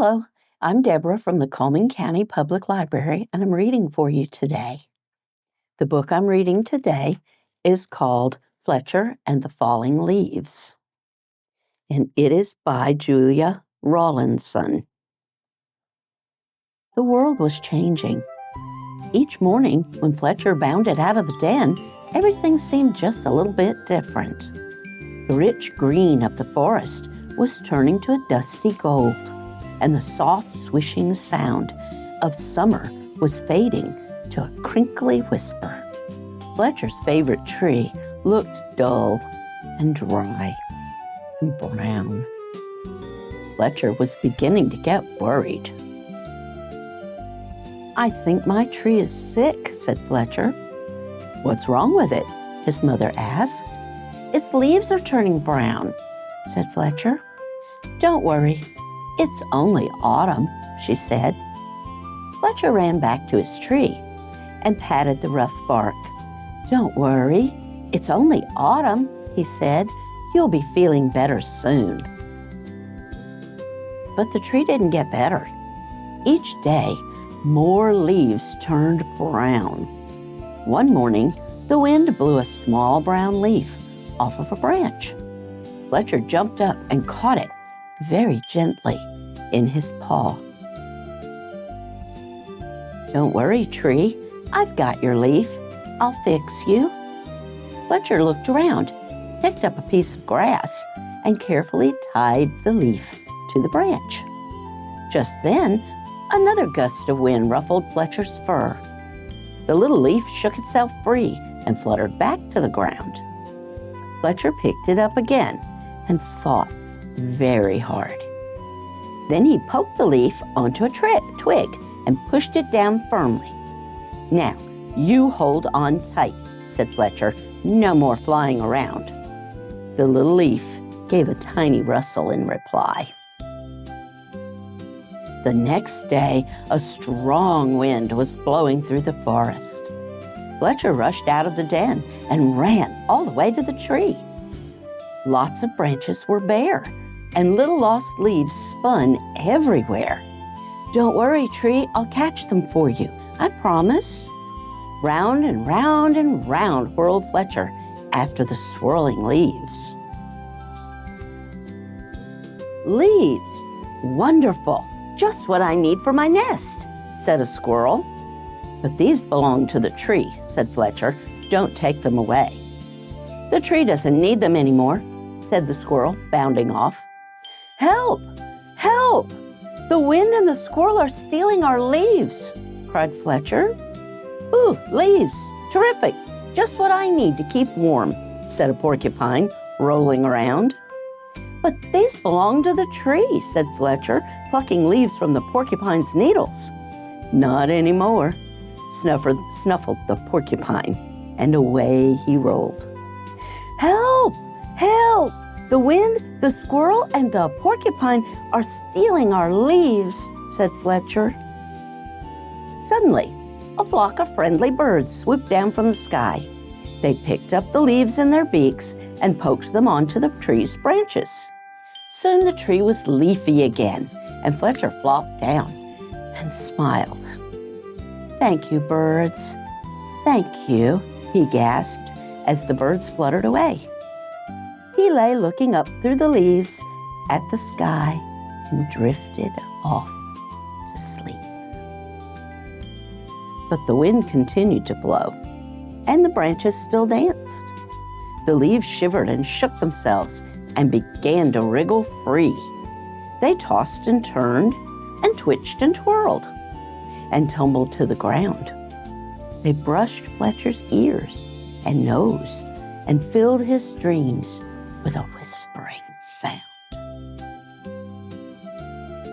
Hello, I'm Debra from the Cullman County Public Library, and I'm reading for you today. The book I'm reading today is called Fletcher and the Falling Leaves, and it is by Julia Rawlinson. The world was changing. Each morning, when Fletcher bounded out of the den, everything seemed just a little bit different. The rich green of the forest was turning to a dusty gold, and the soft swishing sound of summer was fading to a crinkly whisper. Fletcher's favorite tree looked dull and dry and brown. Fletcher was beginning to get worried. "I think my tree is sick," said Fletcher. "What's wrong with it?" his mother asked. "Its leaves are turning brown," said Fletcher. "Don't worry, it's only autumn," she said. Fletcher ran back to his tree and patted the rough bark. "Don't worry, it's only autumn," he said. "You'll be feeling better soon." But the tree didn't get better. Each day, more leaves turned brown. One morning, the wind blew a small brown leaf off of a branch. Fletcher jumped up and caught it very gently in his paw. "Don't worry, tree. I've got your leaf. I'll fix you." Fletcher looked around, picked up a piece of grass, and carefully tied the leaf to the branch. Just then, another gust of wind ruffled Fletcher's fur. The little leaf shook itself free and fluttered back to the ground. Fletcher picked it up again and thought very hard. Then he poked the leaf onto a twig and pushed it down firmly. "Now, you hold on tight," said Fletcher. "No more flying around." The little leaf gave a tiny rustle in reply. The next day, a strong wind was blowing through the forest. Fletcher rushed out of the den and ran all the way to the tree. Lots of branches were bare, and little lost leaves spun everywhere. "Don't worry, tree, I'll catch them for you, I promise." Round and round and round whirled Fletcher after the swirling leaves. "Leaves! Wonderful! Just what I need for my nest," said a squirrel. "But these belong to the tree," said Fletcher. "Don't take them away." "The tree doesn't need them anymore," said the squirrel, bounding off. "Help! Help! The wind and the squirrel are stealing our leaves," cried Fletcher. "Ooh, leaves! Terrific! Just what I need to keep warm," said a porcupine, rolling around. "But these belong to the tree," said Fletcher, plucking leaves from the porcupine's needles. "Not anymore," snuffled the porcupine, and away he rolled. "Help! Help! The wind, the squirrel, and the porcupine are stealing our leaves," said Fletcher. Suddenly, a flock of friendly birds swooped down from the sky. They picked up the leaves in their beaks and poked them onto the tree's branches. Soon the tree was leafy again, and Fletcher flopped down and smiled. "Thank you, birds. Thank you," he gasped as the birds fluttered away. He lay looking up through the leaves at the sky and drifted off to sleep. But the wind continued to blow, and the branches still danced. The leaves shivered and shook themselves and began to wriggle free. They tossed and turned and twitched and twirled and tumbled to the ground. They brushed Fletcher's ears and nose and filled his dreams with a whispering sound.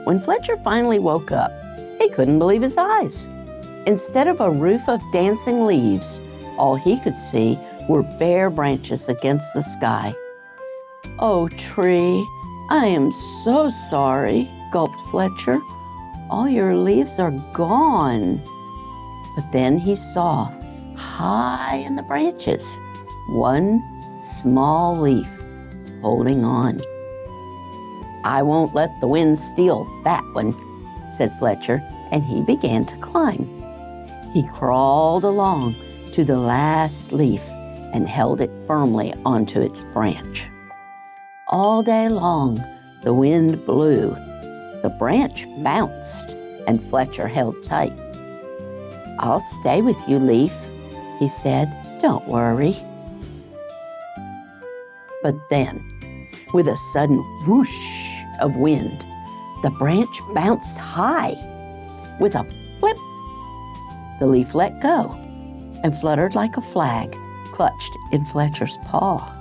When Fletcher finally woke up, he couldn't believe his eyes. Instead of a roof of dancing leaves, all he could see were bare branches against the sky. "Oh, tree, I am so sorry," gulped Fletcher. "All your leaves are gone." But then he saw, high in the branches, one small leaf holding on. "I won't let the wind steal that one," said Fletcher, and he began to climb. He crawled along to the last leaf and held it firmly onto its branch. All day long, the wind blew. The branch bounced, and Fletcher held tight. "I'll stay with you, Leaf," he said. "Don't worry." But then, with a sudden whoosh of wind, the branch bounced high. With a flip, the leaf let go and fluttered like a flag clutched in Fletcher's paw.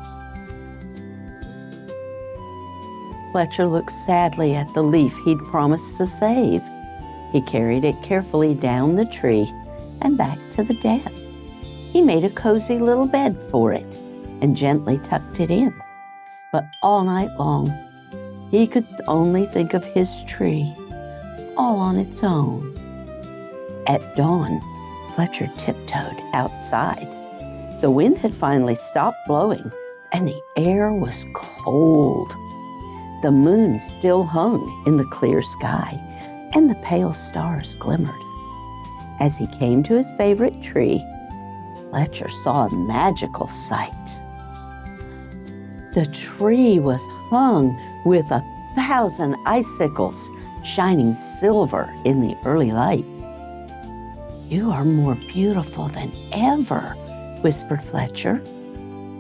Fletcher looked sadly at the leaf he'd promised to save. He carried it carefully down the tree and back to the den. He made a cozy little bed for it and gently tucked it in. But all night long, he could only think of his tree, all on its own. At dawn, Fletcher tiptoed outside. The wind had finally stopped blowing, and the air was cold. The moon still hung in the clear sky, and the pale stars glimmered. As he came to his favorite tree, Fletcher saw a magical sight. The tree was hung with 1,000 icicles, shining silver in the early light. "You are more beautiful than ever," whispered Fletcher.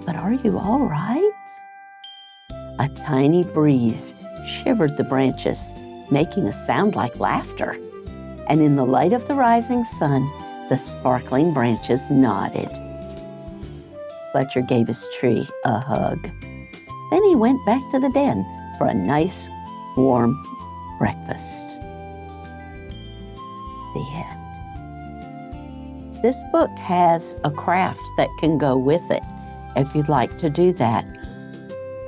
"But are you all right?" A tiny breeze shivered the branches, making a sound like laughter. And in the light of the rising sun, the sparkling branches nodded. Fletcher gave his tree a hug. Then he went back to the den for a nice, warm breakfast. The end. This book has a craft that can go with it, if you'd like to do that.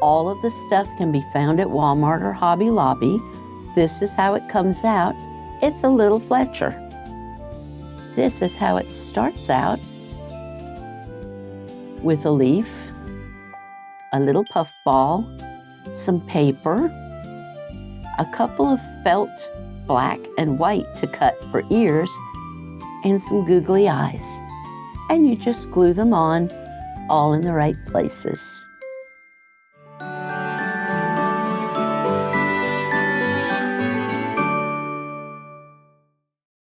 All of the stuff can be found at Walmart or Hobby Lobby. This is how it comes out. It's a little Fletcher. This is how it starts out. With a leaf, a little puff ball, some paper, a couple of felt black and white to cut for ears, and some googly eyes. And you just glue them on, all in the right places.